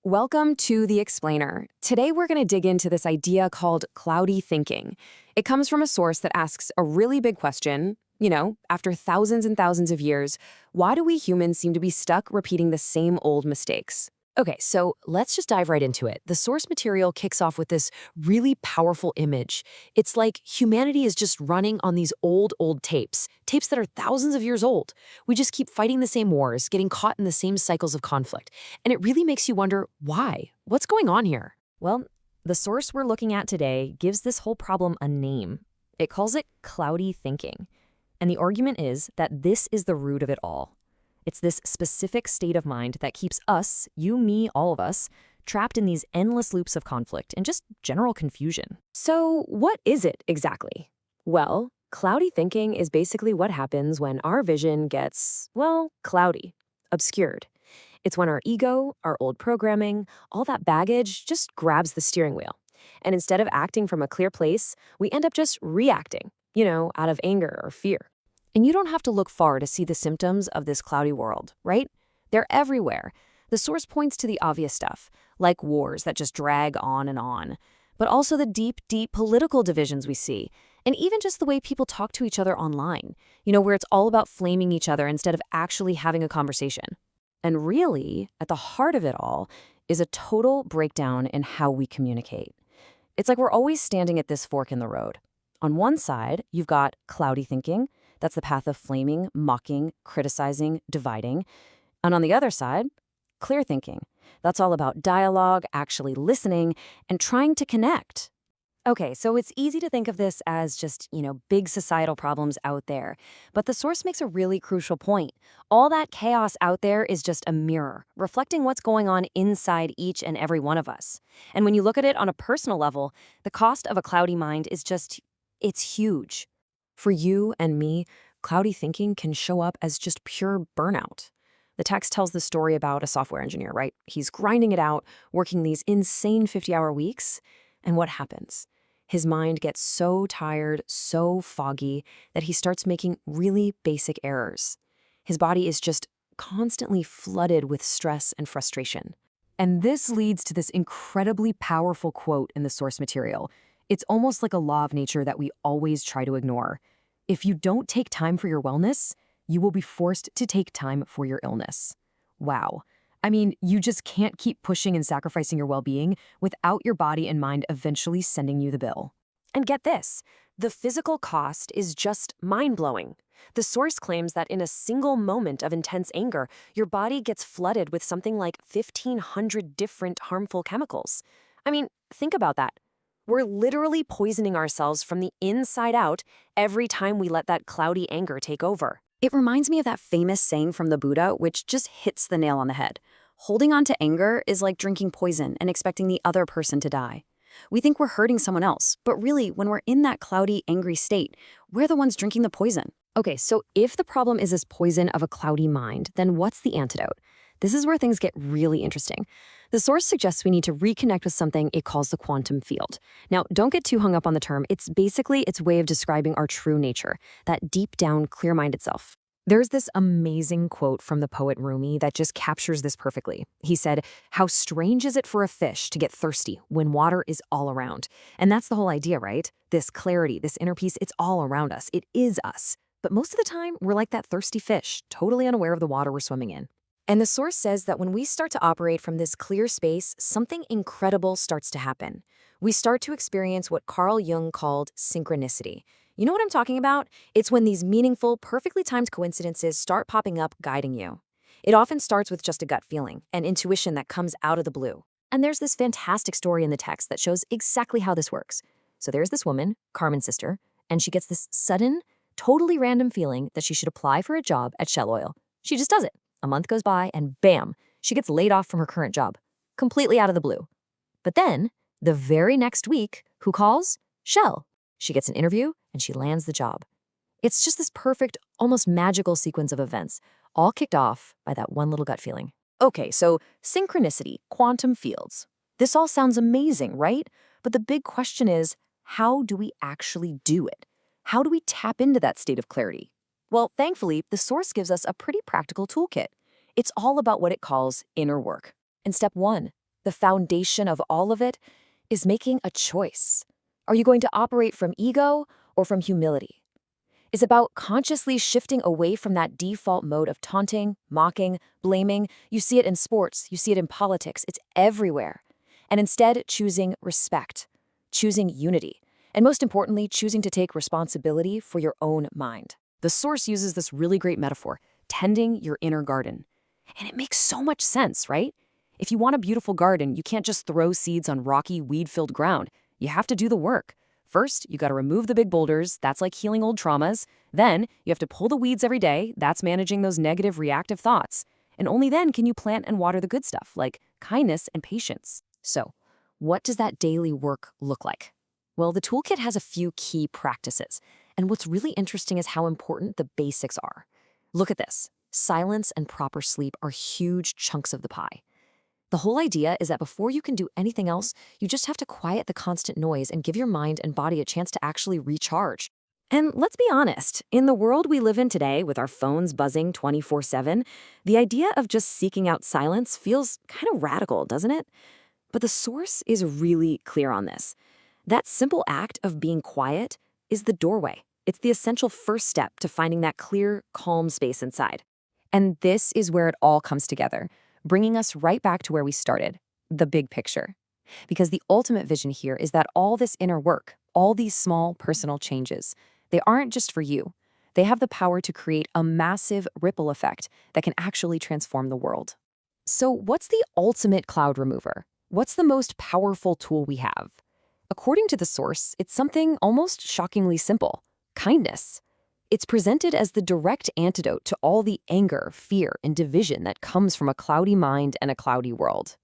Welcome to The Explainer. Today we're going to dig into this idea called cloudy thinking. It comes from a source that asks a really big question. After thousands and thousands of years, why do we humans seem to be stuck repeating the same old mistakes? Okay, so let's just dive right into it. The source material kicks off with this really powerful image. It's like humanity is just running on these old tapes, tapes that are thousands of years old. We just keep fighting the same wars, getting caught in the same cycles of conflict. And it really makes you wonder, why? What's going on here? Well, the source we're looking at today gives this whole problem a name. It calls it cloudy thinking. And the argument is that this is the root of it all. It's this specific state of mind that keeps us, you, me, all of us, trapped in these endless loops of conflict and just general confusion. So, what is it exactly? Well, cloudy thinking is basically what happens when our vision gets, cloudy, obscured. It's when our ego, our old programming, all that baggage just grabs the steering wheel. And instead of acting from a clear place, we end up just reacting, out of anger or fear. And you don't have to look far to see the symptoms of this cloudy world, right? They're everywhere. The source points to the obvious stuff, like wars that just drag on, but also the deep political divisions we see, and even just the way people talk to each other online, where it's all about flaming each other instead of actually having a conversation. And really, at the heart of it all, is a total breakdown in how we communicate. It's like we're always standing at this fork in the road. On one side, you've got cloudy thinking. That's the path of flaming, mocking, criticizing, dividing. And on the other side, clear thinking. That's all about dialogue, actually listening, and trying to connect. Okay, so it's easy to think of this as just, big societal problems out there. But the source makes a really crucial point. All that chaos out there is just a mirror, reflecting what's going on inside each and every one of us. And when you look at it on a personal level, the cost of a cloudy mind is it's huge. For you and me, cloudy thinking can show up as just pure burnout. The text tells the story about a software engineer, right? He's grinding it out, working these insane 50-hour weeks. And what happens? His mind gets so tired, so foggy, that he starts making really basic errors. His body is just constantly flooded with stress and frustration. And this leads to this incredibly powerful quote in the source material. It's almost like a law of nature that we always try to ignore. If you don't take time for your wellness, you will be forced to take time for your illness. Wow. I mean, you just can't keep pushing and sacrificing your well-being without your body and mind eventually sending you the bill. And get this, the physical cost is just mind-blowing. The source claims that in a single moment of intense anger, your body gets flooded with something like 1,500 different harmful chemicals. I mean, think about that. We're literally poisoning ourselves from the inside out every time we let that cloudy anger take over. It reminds me of that famous saying from the Buddha, which just hits the nail on the head. Holding on to anger is like drinking poison and expecting the other person to die. We think we're hurting someone else, but really, when we're in that cloudy, angry state, we're the ones drinking the poison. Okay, so if the problem is this poison of a cloudy mind, then what's the antidote? This is where things get really interesting. The source suggests we need to reconnect with something it calls the quantum field. Now, don't get too hung up on the term. It's basically its way of describing our true nature, that deep down, clear-minded self. There's this amazing quote from the poet Rumi that just captures this perfectly. He said, "How strange is it for a fish to get thirsty when water is all around?" And that's the whole idea, right? This clarity, this inner peace, it's all around us. It is us. But most of the time, we're like that thirsty fish, totally unaware of the water we're swimming in. And the source says that when we start to operate from this clear space, something incredible starts to happen. We start to experience what Carl Jung called synchronicity. You know what I'm talking about? It's when these meaningful, perfectly timed coincidences start popping up, guiding you. It often starts with just a gut feeling, an intuition that comes out of the blue. And there's this fantastic story in the text that shows exactly how this works. So there's this woman, Carmen's sister, and she gets this sudden, totally random feeling that she should apply for a job at Shell Oil. She just does it. A month goes by, and bam, she gets laid off from her current job, completely out of the blue. But then, the very next week, who calls? Shell. She gets an interview, and she lands the job. It's just this perfect, almost magical sequence of events, all kicked off by that one little gut feeling. Okay, so synchronicity, quantum fields. This all sounds amazing, right? But the big question is, how do we actually do it? How do we tap into that state of clarity? Well, thankfully, the source gives us a pretty practical toolkit. It's all about what it calls inner work. And step 1, the foundation of all of it, is making a choice. Are you going to operate from ego or from humility? It's about consciously shifting away from that default mode of taunting, mocking, blaming. You see it in sports, you see it in politics, it's everywhere. And instead choosing respect, choosing unity, and most importantly, choosing to take responsibility for your own mind. The Source uses this really great metaphor, tending your inner garden. And it makes so much sense, right? If you want a beautiful garden, you can't just throw seeds on rocky, weed-filled ground. You have to do the work. First, you got to remove the big boulders. That's like healing old traumas. Then, you have to pull the weeds every day. That's managing those negative, reactive thoughts. And only then can you plant and water the good stuff, like kindness and patience. So, what does that daily work look like? Well, the toolkit has a few key practices. And what's really interesting is how important the basics are. Look at this. Silence and proper sleep are huge chunks of the pie. The whole idea is that before you can do anything else, you just have to quiet the constant noise and give your mind and body a chance to actually recharge. And let's be honest, in the world we live in today with our phones buzzing 24/7, the idea of just seeking out silence feels kind of radical, doesn't it? But the Source is really clear on this. That simple act of being quiet is the doorway. It's the essential first step to finding that clear, calm space inside. And this is where it all comes together, bringing us right back to where we started, the big picture. Because the ultimate vision here is that all this inner work, all these small personal changes, they aren't just for you. They have the power to create a massive ripple effect that can actually transform the world. So what's the ultimate cloud remover? What's the most powerful tool we have? According to the Source, it's something almost shockingly simple: kindness. It's presented as the direct antidote to all the anger, fear, and division that comes from a cloudy mind and a cloudy world.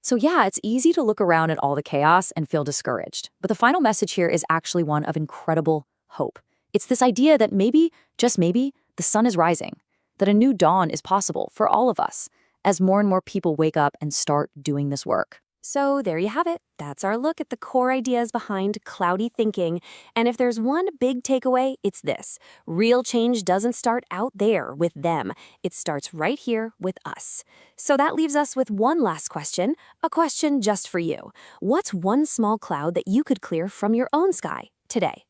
So yeah, it's easy to look around at all the chaos and feel discouraged. But the final message here is actually one of incredible hope. It's this idea that maybe, just maybe, the sun is rising, that a new dawn is possible for all of us as more and more people wake up and start doing this work. So there you have it. That's our look at the core ideas behind cloudy thinking. And if there's one big takeaway, it's this: real change doesn't start out there with them. It starts right here with us. So that leaves us with one last question, a question just for you. What's one small cloud that you could clear from your own sky today?